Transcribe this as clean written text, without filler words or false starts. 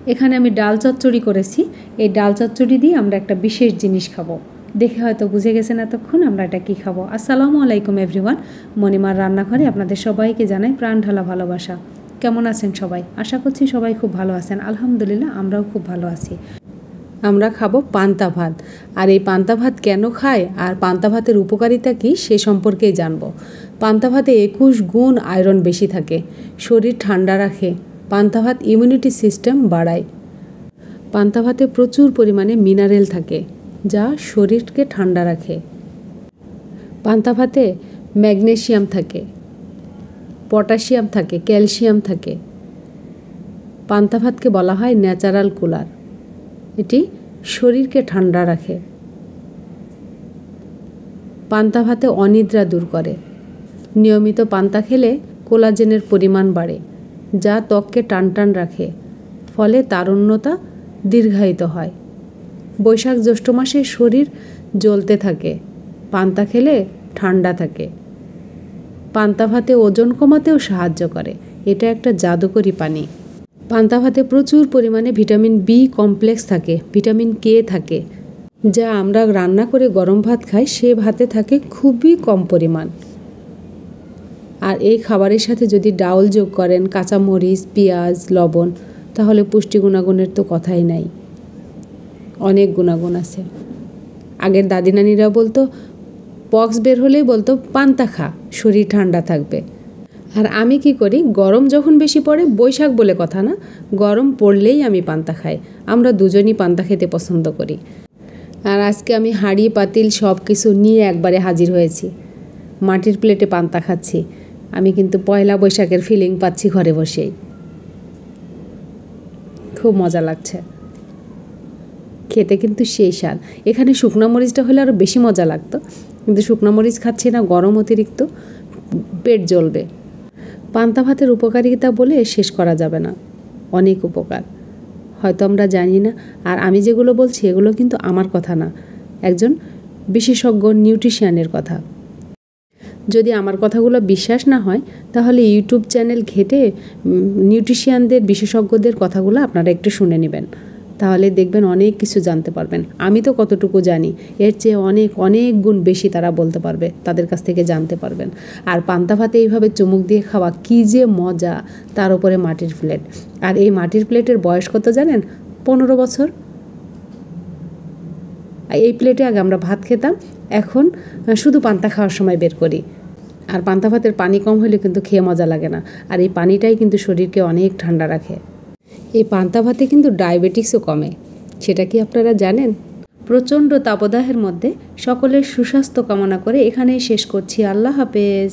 এখানে আমি ডাল চচ্চড়ি করেছি। এই ডাল চচ্চড়ি দিয়ে আমরা একটা বিশেষ জিনিস খাবো। দেখে হয়তো বুঝে গেছেন এতক্ষণ আমরা এটা কী খাবো। আসসালামু আলাইকুম এভরিওয়ান, মণিমার রান্নাঘরে আপনাদের সবাইকে জানাই প্রাণ ঢালা ভালোবাসা। কেমন আছেন সবাই? আশা করছি সবাই খুব ভালো আছেন। আলহামদুলিল্লাহ আমরাও খুব ভালো আছি। আমরা খাবো পান্তা ভাত। আর এই পান্তা ভাত কেন খায় আর পান্তা ভাতের উপকারিতা কী সে সম্পর্কেই জানবো। পান্তা ভাতে 21 গুণ আয়রন বেশি থাকে, শরীর ঠান্ডা রাখে। পান্তা ভাত ইমিউনিটি সিস্টেম বাড়ায়। পান্তা ভাতে প্রচুর পরিমাণে মিনারেল থাকে যা শরীরকে ঠান্ডা রাখে। পান্তা ভাতে ম্যাগনেসিয়াম থাকে, পটাশিয়াম থাকে, ক্যালসিয়াম থাকে। পান্তা ভাতকে বলা হয় ন্যাচারাল কুলার। এটি শরীরকে ঠান্ডা রাখে। পান্তা ভাতে অনিদ্রা দূর করে। নিয়মিত পান্তা খেলে কোলাজেনের পরিমাণ বাড়ে যা ত্বককে টানটান রাখে, ফলে তারুণ্যতা দীর্ঘায়িত হয়। বৈশাখ জ্যৈষ্ঠ মাসে শরীর জ্বলতে থাকে, পান্তা খেলে ঠান্ডা থাকে। পান্তা ভাতে ওজন কমাতেও সাহায্য করে। এটা একটা জাদুকরি পানি। পান্তা ভাতে প্রচুর পরিমাণে ভিটামিন বি কমপ্লেক্স থাকে, ভিটামিন কে থাকে, যা আমরা রান্না করে গরম ভাত খাই সে ভাতে থাকে খুবই কম পরিমাণ। আর এই খাবারের সাথে যদি ডাউল যোগ করেন, কাঁচামরিচ, পেঁয়াজ, লবণ, তাহলে পুষ্টি গুণাগুণের তো কথাই নাই। অনেক গুণাগুণ আছে। আগের দাদি নানিরা বলতো, পক্স বের হলেই বলতো পান্তা খা, শরীর ঠান্ডা থাকবে। আর আমি কি করি, গরম যখন বেশি পড়ে, বৈশাখ বলে কথা না, গরম পড়লেই আমি পান্তা খাই। আমরা দুজনই পান্তা খেতে পছন্দ করি। আর আজকে আমি হাঁড়ি পাতিল সব কিছু নিয়ে একবারে হাজির হয়েছি। মাটির প্লেটে পান্তা খাচ্ছি। আমি কিন্তু পয়লা বৈশাখের ফিলিং পাচ্ছি ঘরে বসেই। খুব মজা লাগছে খেতে, কিন্তু সেই স্বাদ। এখানে শুকনো মরিচটা হলে আরও বেশি মজা লাগতো, কিন্তু শুকনো মরিচ খাচ্ছি না, গরম অতিরিক্ত, পেট জ্বলবে। পান্তা ভাতের উপকারিতা বলে শেষ করা যাবে না। অনেক উপকার হয়তো আমরা জানি না। আর আমি যেগুলো বলছি এগুলো কিন্তু আমার কথা না, একজন বিশেষজ্ঞ নিউট্রিশিয়ানের কথা। যদি আমার কথাগুলো বিশ্বাস না হয় তাহলে ইউটিউব চ্যানেল ঘেটে নিউট্রিশিয়ানদের, বিশেষজ্ঞদের কথাগুলো আপনারা একটু শুনে নেবেন, তাহলে দেখবেন অনেক কিছু জানতে পারবেন। আমি তো কতটুকু জানি, এর চেয়ে অনেক অনেক গুণ বেশি তারা বলতে পারবে, তাদের কাছ থেকে জানতে পারবেন। আর পান্তা ভাতে এইভাবে চুমুক দিয়ে খাওয়া কী যে মজা, তার উপরে মাটির প্লেট। আর এই মাটির প্লেটের বয়স কত জানেন? 15 বছর। এই প্লেটে আগে আমরা ভাত খেতাম, এখন শুধু পান্তা খাওয়ার সময় বের করি। আর পান্তা ভাতের পানি কম হলে কিন্তু খেয়ে মজা লাগে না। আর এই পানিটাই কিন্তু শরীরকে অনেক ঠান্ডা রাখে। এই পান্তা ভাতে কিন্তু ডায়াবেটিক্সও কমে। সেটা কি আপনারা জানেন? প্রচণ্ড তাপদাহের মধ্যে সকলের সুস্বাস্থ্য কামনা করে এখানেই শেষ করছি। আল্লাহ হাফেজ।